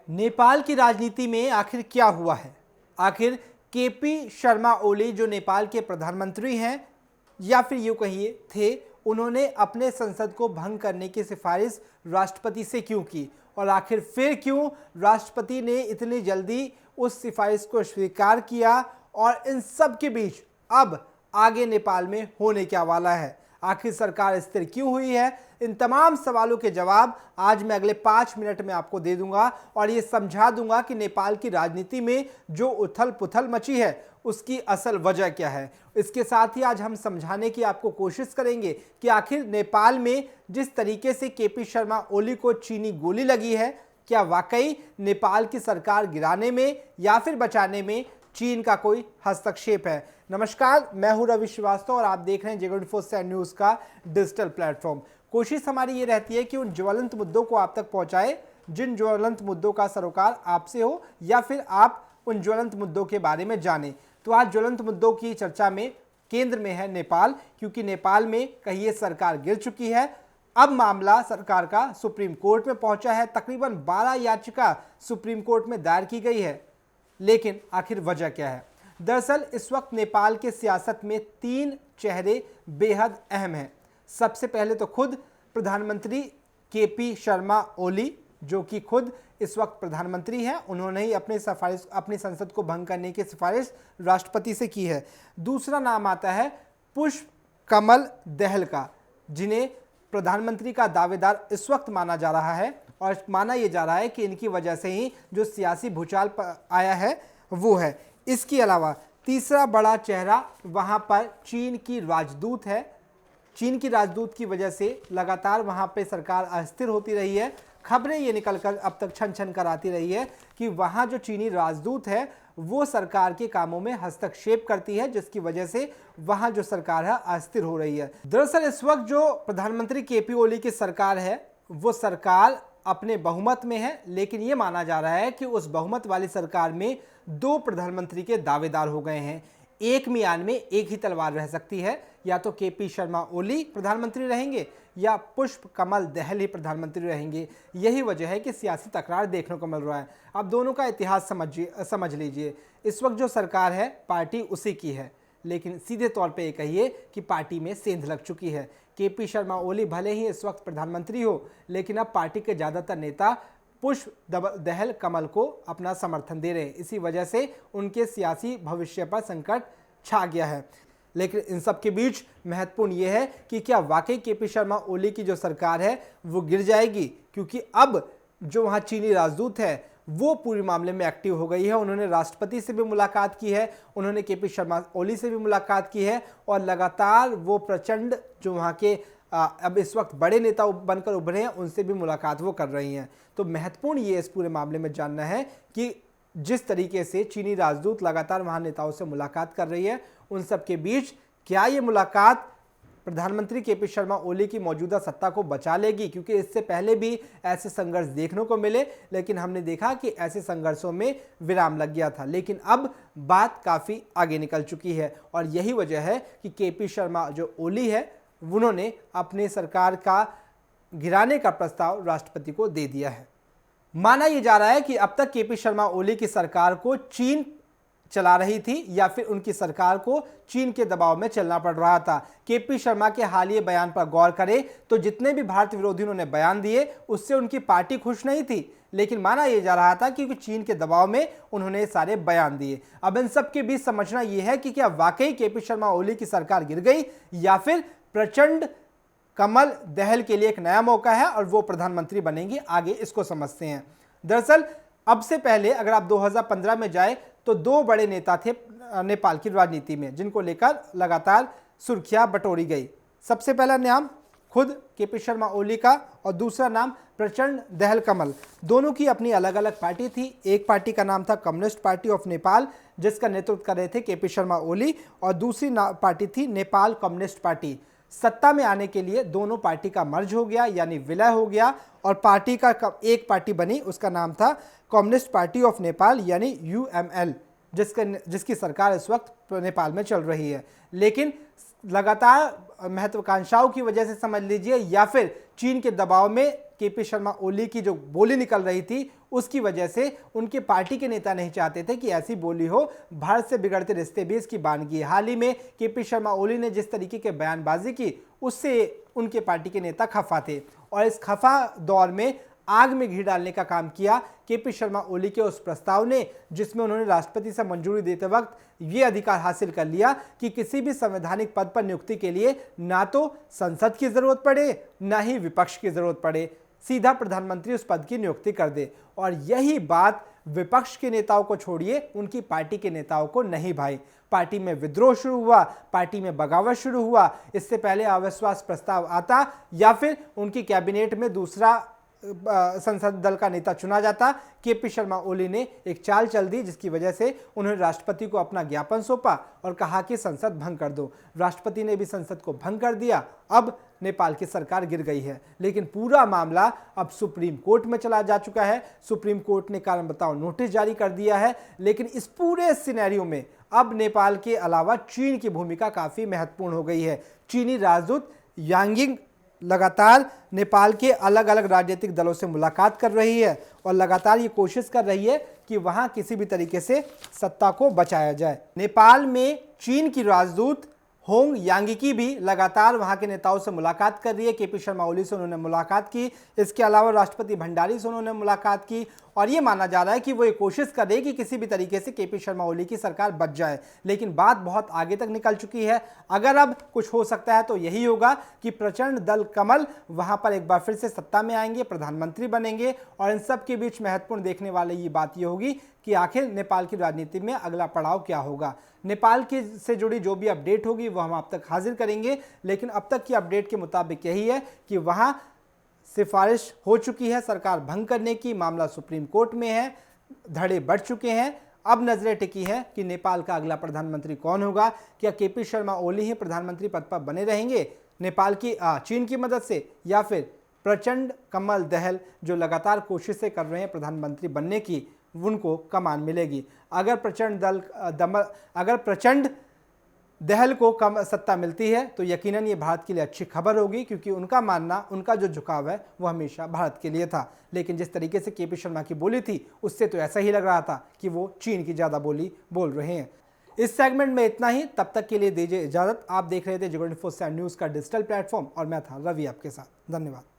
नेपाल की राजनीति में आखिर क्या हुआ है? आखिर केपी शर्मा ओली जो नेपाल के प्रधानमंत्री हैं या फिर यूँ कहिए थे, उन्होंने अपने संसद को भंग करने की सिफारिश राष्ट्रपति से क्यों की और आखिर फिर क्यों राष्ट्रपति ने इतनी जल्दी उस सिफारिश को स्वीकार किया और इन सब के बीच अब आगे नेपाल में होने क्या वाला है? आखिर सरकार स्थिर क्यों हुई है? इन तमाम सवालों के जवाब आज मैं अगले 5 मिनट में आपको दे दूंगा और ये समझा दूंगा कि नेपाल की राजनीति में जो उथल पुथल मची है उसकी असल वजह क्या है। इसके साथ ही आज हम समझाने की आपको कोशिश करेंगे कि आखिर नेपाल में जिस तरीके से केपी शर्मा ओली को चीनी गोली लगी है, क्या वाकई नेपाल की सरकार गिराने में या फिर बचाने में चीन का कोई हस्तक्षेप है? नमस्कार, मैं हूं रवि श्रीवास्तव और आप देख रहे हैं J24 न्यूज़ का डिजिटल प्लेटफॉर्म। कोशिश हमारी ये रहती है कि उन ज्वलंत मुद्दों को आप तक पहुंचाए जिन ज्वलंत मुद्दों का सरोकार आपसे हो या फिर आप उन ज्वलंत मुद्दों के बारे में जानें। तो आज ज्वलंत मुद्दों की चर्चा में केंद्र में है नेपाल, क्योंकि नेपाल में कहिए सरकार गिर चुकी है। अब मामला सरकार का सुप्रीम कोर्ट में पहुंचा है। तकरीबन 12 याचिका सुप्रीम कोर्ट में दायर की गई है, लेकिन आखिर वजह क्या है? दरअसल इस वक्त नेपाल के सियासत में 3 चेहरे बेहद अहम हैं। सबसे पहले तो खुद प्रधानमंत्री केपी शर्मा ओली, जो कि खुद इस वक्त प्रधानमंत्री हैं, उन्होंने ही अपनी संसद को भंग करने की सिफारिश राष्ट्रपति से की है। दूसरा नाम आता है पुष्प कमल दहल का, जिन्हें प्रधानमंत्री का दावेदार इस वक्त माना जा रहा है और माना यह जा रहा है कि इनकी वजह से ही जो सियासी भूचाल आया है वो है। इसके अलावा तीसरा बड़ा चेहरा वहां पर चीन की राजदूत है। चीन की राजदूत की वजह से लगातार वहां पे सरकार अस्थिर होती रही है। खबरें ये निकलकर अब तक छन छन कर आती रही है कि वहां जो चीनी राजदूत है वो सरकार के कामों में हस्तक्षेप करती है, जिसकी वजह से वहां जो सरकार है अस्थिर हो रही है। दरअसल इस वक्त जो प्रधानमंत्री केपी ओली की सरकार है वो सरकार अपने बहुमत में है, लेकिन ये माना जा रहा है कि उस बहुमत वाली सरकार में 2 प्रधानमंत्री के दावेदार हो गए हैं। एक मियान में एक ही तलवार रह सकती है, या तो केपी शर्मा ओली प्रधानमंत्री रहेंगे या पुष्प कमल दहल ही प्रधानमंत्री रहेंगे। यही वजह है कि सियासी तकरार देखने को मिल रहा है। अब दोनों का इतिहास समझ लीजिए। इस वक्त जो सरकार है पार्टी उसी की है, लेकिन सीधे तौर पे ये कहिए कि पार्टी में सेंध लग चुकी है। केपी शर्मा ओली भले ही इस वक्त प्रधानमंत्री हो, लेकिन अब पार्टी के ज़्यादातर नेता पुष्प दहल कमल को अपना समर्थन दे रहे हैं। इसी वजह से उनके सियासी भविष्य पर संकट छा गया है। लेकिन इन सब के बीच महत्वपूर्ण यह है कि क्या वाकई केपी शर्मा ओली की जो सरकार है वो गिर जाएगी, क्योंकि अब जो वहाँ चीनी राजदूत है वो पूरे मामले में एक्टिव हो गई है। उन्होंने राष्ट्रपति से भी मुलाकात की है, उन्होंने केपी शर्मा ओली से भी मुलाकात की है और लगातार वो प्रचंड जो वहाँ के अब इस वक्त बड़े नेता बनकर उभरे हैं उनसे भी मुलाकात वो कर रही हैं। तो महत्वपूर्ण ये इस पूरे मामले में जानना है कि जिस तरीके से चीनी राजदूत लगातार वहाँ नेताओं से मुलाकात कर रही है, उन सब के बीच क्या ये मुलाकात प्रधानमंत्री केपी शर्मा ओली की मौजूदा सत्ता को बचा लेगी? क्योंकि इससे पहले भी ऐसे संघर्ष देखने को मिले, लेकिन हमने देखा कि ऐसे संघर्षों में विराम लग गया था। लेकिन अब बात काफ़ी आगे निकल चुकी है और यही वजह है कि केपी शर्मा जो ओली है उन्होंने अपने सरकार का गिराने का प्रस्ताव राष्ट्रपति को दे दिया है। माना यह जा रहा है कि अब तक केपी शर्मा ओली की सरकार को चीन चला रही थी या फिर उनकी सरकार को चीन के दबाव में चलना पड़ रहा था। केपी शर्मा के हालिया बयान पर गौर करें तो जितने भी भारत विरोधी उन्होंने बयान दिए उससे उनकी पार्टी खुश नहीं थी, लेकिन माना यह जा रहा था कि चीन के दबाव में उन्होंने सारे बयान दिए। अब इन सब के बीच समझना यह है कि क्या वाकई केपी शर्मा ओली की सरकार गिर गई या फिर प्रचंड कमल दहल के लिए एक नया मौका है और वो प्रधानमंत्री बनेंगे। आगे इसको समझते हैं। दरअसल अब से पहले अगर आप 2015 में जाए तो 2 बड़े नेता थे नेपाल की राजनीति में जिनको लेकर लगातार सुर्खियां बटोरी गई। सबसे पहला नाम खुद केपी शर्मा ओली का और दूसरा नाम प्रचंड दहल कमल। दोनों की अपनी अलग अलग पार्टी थी। एक पार्टी का नाम था कम्युनिस्ट पार्टी ऑफ नेपाल, जिसका नेतृत्व कर रहे थे केपी शर्मा ओली, और दूसरी पार्टी थी नेपाल कम्युनिस्ट पार्टी। सत्ता में आने के लिए दोनों पार्टी का मर्ज हो गया, यानी विलय हो गया, और पार्टी का एक पार्टी बनी, उसका नाम था कम्युनिस्ट पार्टी ऑफ नेपाल यानी UML, जिसकी सरकार इस वक्त नेपाल में चल रही है। लेकिन लगातार महत्वाकांक्षाओं की वजह से समझ लीजिए या फिर चीन के दबाव में केपी शर्मा ओली की जो बोली निकल रही थी उसकी वजह से उनके पार्टी के नेता नहीं चाहते थे कि ऐसी बोली हो। भारत से बिगड़ते रिश्ते भी इसकी बानगी। हाल ही में केपी शर्मा ओली ने जिस तरीके के बयानबाजी की उससे उनके पार्टी के नेता खफा थे और इस खफा दौर में आग में घी डालने का काम किया केपी शर्मा ओली के उस प्रस्ताव ने, जिसमें उन्होंने राष्ट्रपति से मंजूरी देते वक्त ये अधिकार हासिल कर लिया कि किसी भी संवैधानिक पद पर नियुक्ति के लिए ना तो संसद की जरूरत पड़े ना ही विपक्ष की जरूरत पड़े, सीधा प्रधानमंत्री उस पद की नियुक्ति कर दे। और यही बात विपक्ष के नेताओं को छोड़िए, उनकी पार्टी के नेताओं को नहीं भाई। पार्टी में विद्रोह शुरू हुआ, पार्टी में बगावत शुरू हुआ। इससे पहले अविश्वास प्रस्ताव आता या फिर उनकी कैबिनेट में दूसरा संसद दल का नेता चुना जाता, केपी शर्मा ओली ने एक चाल चल दी जिसकी वजह से उन्होंने राष्ट्रपति को अपना ज्ञापन सौंपा और कहा कि संसद भंग कर दो। राष्ट्रपति ने भी संसद को भंग कर दिया। अब नेपाल की सरकार गिर गई है, लेकिन पूरा मामला अब सुप्रीम कोर्ट में चला जा चुका है। सुप्रीम कोर्ट ने कारण बताओ नोटिस जारी कर दिया है। लेकिन इस पूरे सिनेरियो में अब नेपाल के अलावा चीन की भूमिका काफी महत्वपूर्ण हो गई है। चीनी राजदूत यांगिंग लगातार नेपाल के अलग अलग राजनीतिक दलों से मुलाकात कर रही है और लगातार ये कोशिश कर रही है कि वहां किसी भी तरीके से सत्ता को बचाया जाए। नेपाल में चीन की राजदूत होंग यांगी भी लगातार वहां के नेताओं से मुलाकात कर रही है। केपी शर्मा ओली से उन्होंने मुलाकात की, इसके अलावा राष्ट्रपति भंडारी से उन्होंने मुलाकात की और ये माना जा रहा है कि वो ये कोशिश कर रही है कि किसी भी तरीके से केपी शर्मा ओली की सरकार बच जाए। लेकिन बात बहुत आगे तक निकल चुकी है। अगर अब कुछ हो सकता है तो यही होगा कि प्रचंड दल कमल वहां पर एक बार फिर से सत्ता में आएंगे, प्रधानमंत्री बनेंगे और इन सब के बीच महत्वपूर्ण देखने वाली ये बात ये होगी कि आखिर नेपाल की राजनीति में अगला पड़ाव क्या होगा। नेपाल की से जुड़ी जो भी अपडेट होगी वो हम आप तक हाजिर करेंगे, लेकिन अब तक की अपडेट के मुताबिक यही है कि वहां सिफारिश हो चुकी है सरकार भंग करने की, मामला सुप्रीम कोर्ट में है, धड़े बढ़ चुके हैं। अब नजरें टिकी हैं कि नेपाल का अगला प्रधानमंत्री कौन होगा। क्या केपी शर्मा ओली ही प्रधानमंत्री पद पर बने रहेंगे नेपाल की चीन की मदद से, या फिर प्रचंड कमल दहल जो लगातार कोशिशें कर रहे हैं प्रधानमंत्री बनने की, उनको कमान मिलेगी। अगर प्रचंड दहल को कम सत्ता मिलती है तो यकीनन ये भारत के लिए अच्छी खबर होगी, क्योंकि उनका मानना, उनका जो झुकाव है वो हमेशा भारत के लिए था। लेकिन जिस तरीके से केपी शर्मा की बोली थी उससे तो ऐसा ही लग रहा था कि वो चीन की ज़्यादा बोली बोल रहे हैं। इस सेगमेंट में इतना ही। तब तक के लिए दीजिए इजाज़त। आप देख रहे थे G24 न्यूज़ का डिजिटल प्लेटफॉर्म और मैं था रवि आपके साथ। धन्यवाद।